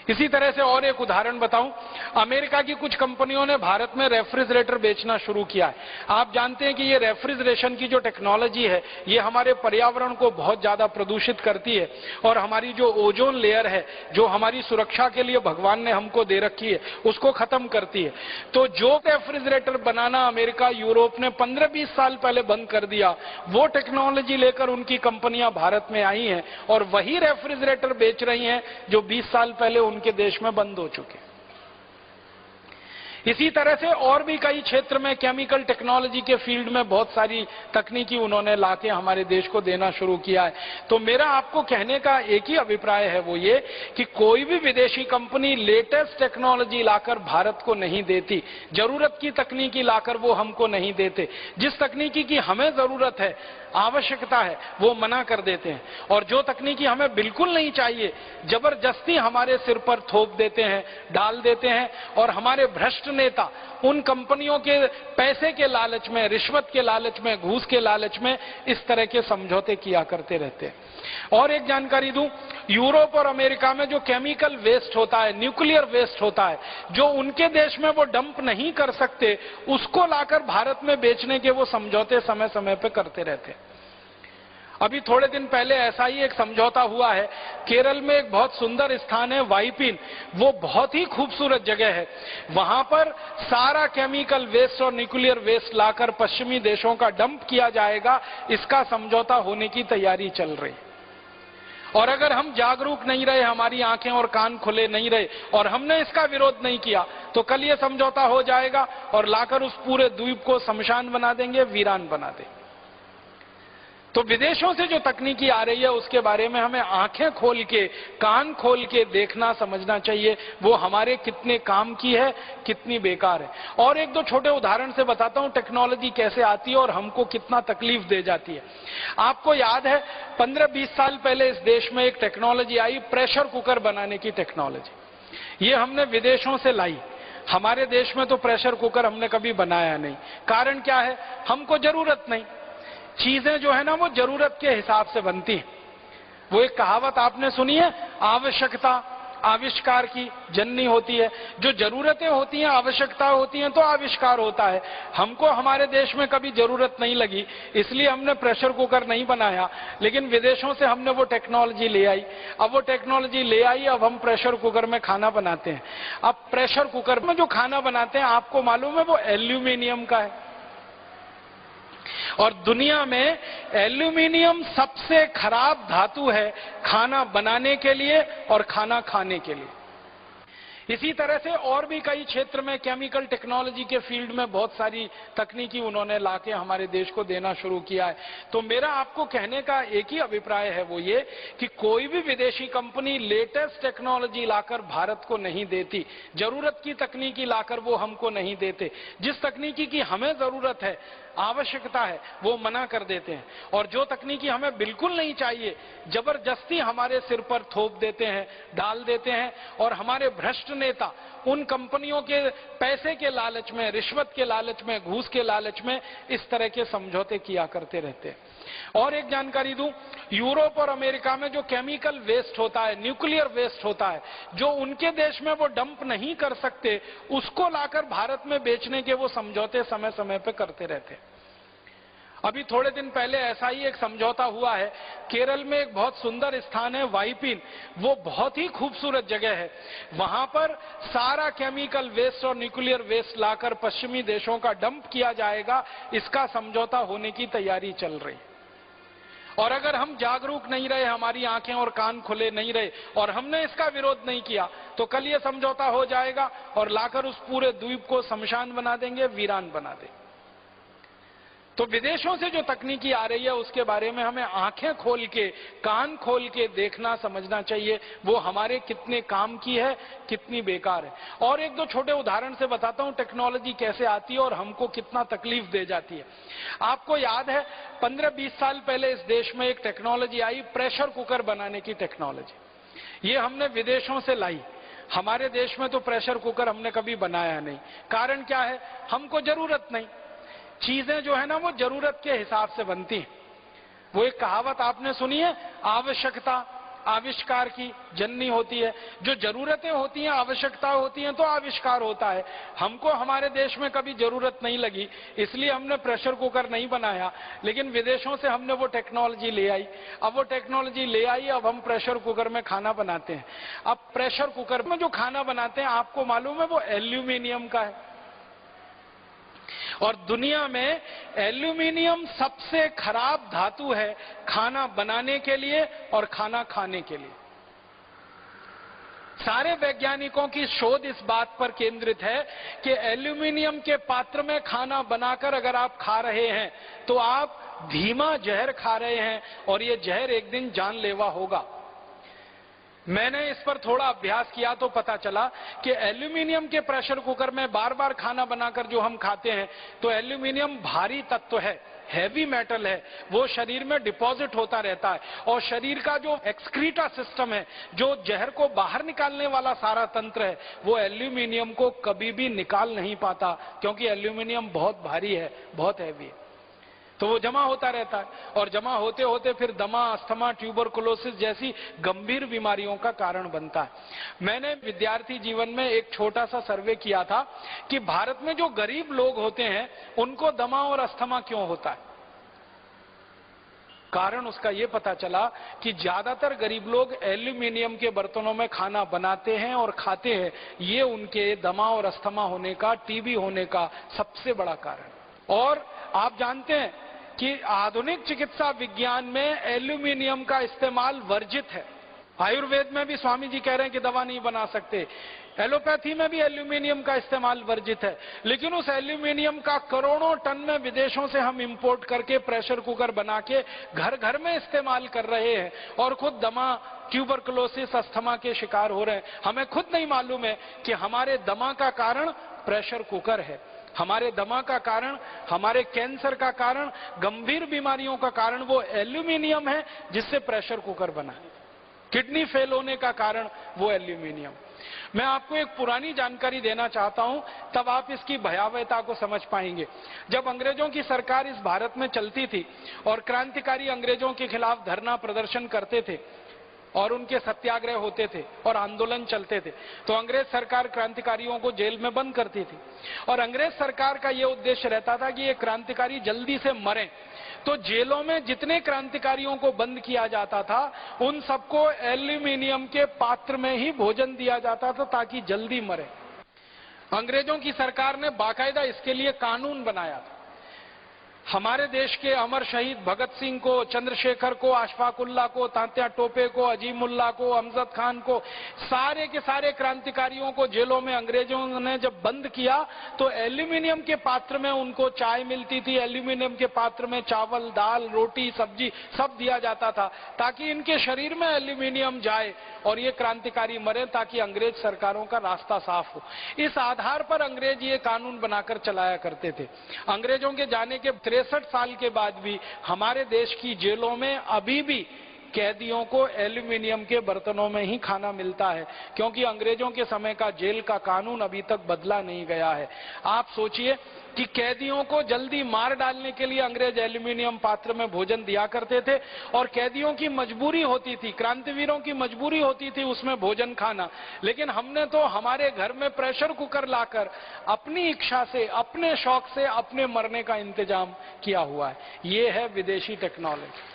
इसी तरह से और एक उदाहरण बताऊं, अमेरिका की कुछ कंपनियों ने भारत में रेफ्रिजरेटर बेचना शुरू किया है। आप जानते हैं कि ये रेफ्रिजरेशन की जो टेक्नोलॉजी है, ये हमारे पर्यावरण को बहुत ज्यादा प्रदूषित करती है और हमारी जो ओजोन लेयर है, जो हमारी सुरक्षा के लिए भगवान ने हमको दे रखी है, उसको खत्म करती है। तो जो रेफ्रिजरेटर बनाना अमेरिका, यूरोप ने 15-20 साल पहले बंद कर दिया, वो टेक्नोलॉजी लेकर उनकी कंपनियां भारत में आई हैं और वही रेफ्रिजरेटर बेच रही हैं जो 20 साल पहले उनके देश में बंद हो चुके। इसी तरह से और भी कई क्षेत्र में केमिकल टेक्नोलॉजी के फील्ड में बहुत सारी तकनीकी उन्होंने लाके हमारे देश को देना शुरू किया है। तो मेरा आपको कहने का एक ही अभिप्राय है, वो ये कि कोई भी विदेशी कंपनी लेटेस्ट टेक्नोलॉजी लाकर भारत को नहीं देती, जरूरत की तकनीकी लाकर वो हमको नहीं देते। जिस तकनीकी की हमें जरूरत है, आवश्यकता है, वो मना कर देते हैं, और जो तकनीकी हमें बिल्कुल नहीं चाहिए, जबरदस्ती हमारे सिर पर थोप देते हैं, डाल देते हैं, और हमारे भ्रष्ट नेता उन कंपनियों के पैसे के लालच में, रिश्वत के लालच में, घूस के लालच में इस तरह के समझौते किया करते रहते हैं। और एक जानकारी दूं, यूरोप और अमेरिका में जो केमिकल वेस्ट होता है, न्यूक्लियर वेस्ट होता है, जो उनके देश में वो डंप नहीं कर सकते, उसको लाकर भारत में बेचने के वो समझौते समय समय पे करते रहते हैं। अभी थोड़े दिन पहले ऐसा ही एक समझौता हुआ है। केरल में एक बहुत सुंदर स्थान है वाइपिन, वो बहुत ही खूबसूरत जगह है। वहां पर सारा केमिकल वेस्ट और न्यूक्लियर वेस्ट लाकर पश्चिमी देशों का डंप किया जाएगा, इसका समझौता होने की तैयारी चल रही। और अगर हम जागरूक नहीं रहे, हमारी आंखें और कान खुले नहीं रहे और हमने इसका विरोध नहीं किया, तो कल ये समझौता हो जाएगा और लाकर उस पूरे द्वीप को शमशान बना देंगे, वीरान बना देंगे। तो विदेशों से जो तकनीकी आ रही है उसके बारे में हमें आंखें खोल के, कान खोल के देखना, समझना चाहिए वो हमारे कितने काम की है, कितनी बेकार है। और एक दो छोटे उदाहरण से बताता हूं टेक्नोलॉजी कैसे आती है और हमको कितना तकलीफ दे जाती है। आपको याद है 15-20 साल पहले इस देश में एक टेक्नोलॉजी आई, प्रेशर कुकर बनाने की टेक्नोलॉजी। ये हमने विदेशों से लाई। हमारे देश में तो प्रेशर कुकर हमने कभी बनाया नहीं। कारण क्या है? हमको जरूरत नहीं। चीजें जो है ना, वो जरूरत के हिसाब से बनती है। वो एक कहावत आपने सुनी है, आवश्यकता आविष्कार की जननी होती है। जो जरूरतें होती हैं, आवश्यकता होती हैं, तो आविष्कार होता है। हमको हमारे देश में कभी जरूरत नहीं लगी, इसलिए हमने प्रेशर कुकर नहीं बनाया, लेकिन विदेशों से हमने वो टेक्नोलॉजी ले आई। अब वो टेक्नोलॉजी ले आई, अब हम प्रेशर कुकर में खाना बनाते हैं। अब प्रेशर कुकर में जो खाना बनाते हैं, आपको मालूम है वो एल्यूमिनियम का है, और दुनिया में एल्यूमिनियम सबसे खराब धातु है खाना बनाने के लिए और खाना खाने के लिए। इसी तरह से और भी कई क्षेत्र में केमिकल टेक्नोलॉजी के फील्ड में बहुत सारी तकनीकी उन्होंने लाके हमारे देश को देना शुरू किया है। तो मेरा आपको कहने का एक ही अभिप्राय है, वो ये कि कोई भी विदेशी कंपनी लेटेस्ट टेक्नोलॉजी लाकर भारत को नहीं देती, जरूरत की तकनीकी लाकर वो हमको नहीं देते। जिस तकनीकी की हमें जरूरत है, आवश्यकता है, वो मना कर देते हैं, और जो तकनीकी हमें बिल्कुल नहीं चाहिए, जबरदस्ती हमारे सिर पर थोप देते हैं, डाल देते हैं, और हमारे भ्रष्ट नेता उन कंपनियों के पैसे के लालच में, रिश्वत के लालच में, घूस के लालच में इस तरह के समझौते किया करते रहते हैं। और एक जानकारी दूं, यूरोप और अमेरिका में जो केमिकल वेस्ट होता है, न्यूक्लियर वेस्ट होता है, जो उनके देश में वो डंप नहीं कर सकते, उसको लाकर भारत में बेचने के वो समझौते समय समय पे करते रहते हैं। अभी थोड़े दिन पहले ऐसा ही एक समझौता हुआ है। केरल में एक बहुत सुंदर स्थान है वाइपिन, वो बहुत ही खूबसूरत जगह है। वहां पर सारा केमिकल वेस्ट और न्यूक्लियर वेस्ट लाकर पश्चिमी देशों का डंप किया जाएगा, इसका समझौता होने की तैयारी चल रही। और अगर हम जागरूक नहीं रहे, हमारी आंखें और कान खुले नहीं रहे और हमने इसका विरोध नहीं किया, तो कल ये समझौता हो जाएगा और लाकर उस पूरे द्वीप को शमशान बना देंगे, वीरान बना देंगे। तो विदेशों से जो तकनीकी आ रही है उसके बारे में हमें आंखें खोल के, कान खोल के देखना, समझना चाहिए वो हमारे कितने काम की है, कितनी बेकार है। और एक दो छोटे उदाहरण से बताता हूं टेक्नोलॉजी कैसे आती है और हमको कितना तकलीफ दे जाती है। आपको याद है 15-20 साल पहले इस देश में एक टेक्नोलॉजी आई, प्रेशर कुकर बनाने की टेक्नोलॉजी। ये हमने विदेशों से लाई। हमारे देश में तो प्रेशर कुकर हमने कभी बनाया नहीं। कारण क्या है? हमको जरूरत नहीं। चीजें जो है ना, वो जरूरत के हिसाब से बनती हैं। वो एक कहावत आपने सुनी है, आवश्यकता आविष्कार की जननी होती है। जो जरूरतें होती हैं, आवश्यकता होती हैं, तो आविष्कार होता है। हमको हमारे देश में कभी जरूरत नहीं लगी, इसलिए हमने प्रेशर कुकर नहीं बनाया, लेकिन विदेशों से हमने वो टेक्नोलॉजी ले आई। अब वो टेक्नोलॉजी ले आई, अब हम प्रेशर कुकर में खाना बनाते हैं। अब प्रेशर कुकर में जो खाना बनाते हैं, आपको मालूम है वो एल्यूमिनियम का है। और दुनिया में एल्यूमिनियम सबसे खराब धातु है खाना बनाने के लिए और खाना खाने के लिए। सारे वैज्ञानिकों की शोध इस बात पर केंद्रित है कि एल्यूमिनियम के पात्र में खाना बनाकर अगर आप खा रहे हैं तो आप धीमा जहर खा रहे हैं और ये जहर एक दिन जानलेवा होगा। मैंने इस पर थोड़ा अभ्यास किया तो पता चला कि एल्यूमिनियम के प्रेशर कुकर में बार बार खाना बनाकर जो हम खाते हैं, तो एल्यूमिनियम भारी तत्व है, हैवी मेटल है, वो शरीर में डिपॉजिट होता रहता है। और शरीर का जो एक्सक्रीटा सिस्टम है, जो जहर को बाहर निकालने वाला सारा तंत्र है, वो एल्यूमिनियम को कभी भी निकाल नहीं पाता, क्योंकि एल्यूमिनियम बहुत भारी है, बहुत हैवी है। तो वो जमा होता रहता है और जमा होते होते फिर दमा, अस्थमा, ट्यूबरकुलोसिस जैसी गंभीर बीमारियों का कारण बनता है। मैंने विद्यार्थी जीवन में एक छोटा सा सर्वे किया था कि भारत में जो गरीब लोग होते हैं उनको दमा और अस्थमा क्यों होता है। कारण उसका ये पता चला कि ज्यादातर गरीब लोग एल्यूमिनियम के बर्तनों में खाना बनाते हैं और खाते हैं। ये उनके दमा और अस्थमा होने का, टीबी होने का सबसे बड़ा कारण। और आप जानते हैं कि आधुनिक चिकित्सा विज्ञान में एल्यूमिनियम का इस्तेमाल वर्जित है। आयुर्वेद में भी स्वामी जी कह रहे हैं कि दवा नहीं बना सकते, एलोपैथी में भी एल्यूमिनियम का इस्तेमाल वर्जित है। लेकिन उस एल्यूमिनियम का करोड़ों टन में विदेशों से हम इंपोर्ट करके प्रेशर कुकर बना के घर घर में इस्तेमाल कर रहे हैं और खुद दमा, ट्यूबरकुलोसिस, अस्थमा के शिकार हो रहे हैं। हमें खुद नहीं मालूम है कि हमारे दमा का कारण प्रेशर कुकर है, हमारे दमा का कारण, हमारे कैंसर का कारण, गंभीर बीमारियों का कारण वो एल्यूमिनियम है जिससे प्रेशर कुकर बना है। किडनी फेल होने का कारण वो एल्यूमिनियम। मैं आपको एक पुरानी जानकारी देना चाहता हूं, तब आप इसकी भयावहता को समझ पाएंगे। जब अंग्रेजों की सरकार इस भारत में चलती थी और क्रांतिकारी अंग्रेजों के खिलाफ धरना प्रदर्शन करते थे और उनके सत्याग्रह होते थे और आंदोलन चलते थे, तो अंग्रेज सरकार क्रांतिकारियों को जेल में बंद करती थी। और अंग्रेज सरकार का यह उद्देश्य रहता था कि ये क्रांतिकारी जल्दी से मरें। तो जेलों में जितने क्रांतिकारियों को बंद किया जाता था, उन सबको एल्यूमिनियम के पात्र में ही भोजन दिया जाता था ताकि जल्दी मरे। अंग्रेजों की सरकार ने बाकायदा इसके लिए कानून बनाया था। हमारे देश के अमर शहीद भगत सिंह को, चंद्रशेखर को, अशफाकुल्ला को, तात्या टोपे को, अजीमुल्ला को, अमजद खान को, सारे के सारे क्रांतिकारियों को जेलों में अंग्रेजों ने जब बंद किया तो एल्यूमिनियम के पात्र में उनको चाय मिलती थी, एल्यूमिनियम के पात्र में चावल, दाल, रोटी, सब्जी सब दिया जाता था ताकि इनके शरीर में एल्यूमिनियम जाए और ये क्रांतिकारी मरे, ताकि अंग्रेज सरकारों का रास्ता साफ हो। इस आधार पर अंग्रेज ये कानून बनाकर चलाया करते थे। अंग्रेजों के जाने के 63 साल के बाद भी हमारे देश की जेलों में अभी भी कैदियों को एल्यूमिनियम के बर्तनों में ही खाना मिलता है, क्योंकि अंग्रेजों के समय का जेल का कानून अभी तक बदला नहीं गया है। आप सोचिए कि कैदियों को जल्दी मार डालने के लिए अंग्रेज एल्यूमिनियम पात्र में भोजन दिया करते थे और कैदियों की मजबूरी होती थी, क्रांतिवीरों की मजबूरी होती थी उसमें भोजन खाना। लेकिन हमने तो हमारे घर में प्रेशर कुकर लाकर अपनी इच्छा से, अपने शौक से अपने मरने का इंतजाम किया हुआ है। ये है विदेशी टेक्नोलॉजी।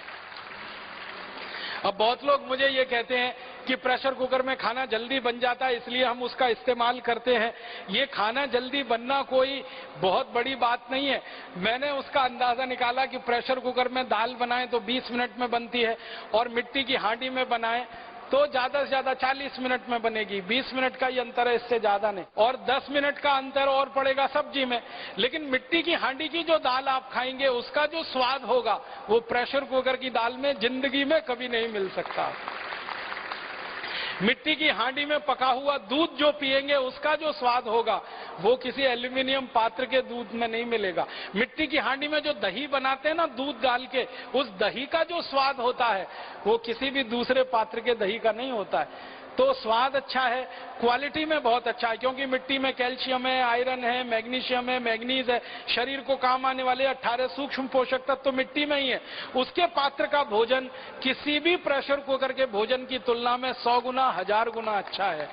अब बहुत लोग मुझे ये कहते हैं कि प्रेशर कुकर में खाना जल्दी बन जाता है इसलिए हम उसका इस्तेमाल करते हैं। ये खाना जल्दी बनना कोई बहुत बड़ी बात नहीं है। मैंने उसका अंदाजा निकाला कि प्रेशर कुकर में दाल बनाएं तो 20 मिनट में बनती है और मिट्टी की हांडी में बनाएं तो ज्यादा से ज्यादा 40 मिनट में बनेगी। 20 मिनट का ही अंतर है, इससे ज्यादा नहीं। और 10 मिनट का अंतर और पड़ेगा सब्जी में। लेकिन मिट्टी की हांडी की जो दाल आप खाएंगे उसका जो स्वाद होगा वो प्रेशर कुकर की दाल में जिंदगी में कभी नहीं मिल सकता। मिट्टी की हांडी में पका हुआ दूध जो पिएंगे उसका जो स्वाद होगा वो किसी एल्यूमिनियम पात्र के दूध में नहीं मिलेगा। मिट्टी की हांडी में जो दही बनाते हैं ना दूध डाल के, उस दही का जो स्वाद होता है वो किसी भी दूसरे पात्र के दही का नहीं होता है। तो स्वाद अच्छा है, क्वालिटी में बहुत अच्छा है, क्योंकि मिट्टी में कैल्शियम है, आयरन है, मैग्नीशियम है, मैग्नीज है, शरीर को काम आने वाले 18 सूक्ष्म पोषक तत्व तो मिट्टी में ही है। उसके पात्र का भोजन किसी भी प्रेशर कुकर के भोजन की तुलना में 100 गुना 1000 गुना अच्छा है।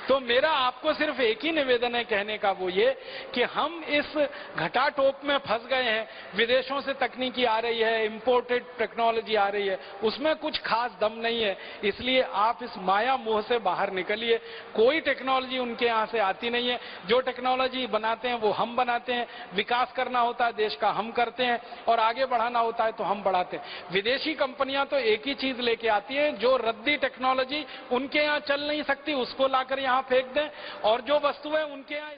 तो मेरा आपको सिर्फ एक ही निवेदन है कहने का, वो ये कि हम इस घटाटोप में फंस गए हैं। विदेशों से तकनीकी आ रही है, इंपोर्टेड टेक्नोलॉजी आ रही है, उसमें कुछ खास दम नहीं है। इसलिए आप इस माया मोह से बाहर निकलिए। कोई टेक्नोलॉजी उनके यहाँ से आती नहीं है। जो टेक्नोलॉजी बनाते हैं वो हम बनाते हैं। विकास करना होता है देश का हम करते हैं, और आगे बढ़ाना होता है तो हम बढ़ाते हैं। विदेशी कंपनियां तो एक ही चीज लेके आती है, जो रद्दी टेक्नोलॉजी उनके यहाँ चल नहीं सकती उसको लाकर यहाँ फेंक दें, और जो वस्तुएं उनके यहाँ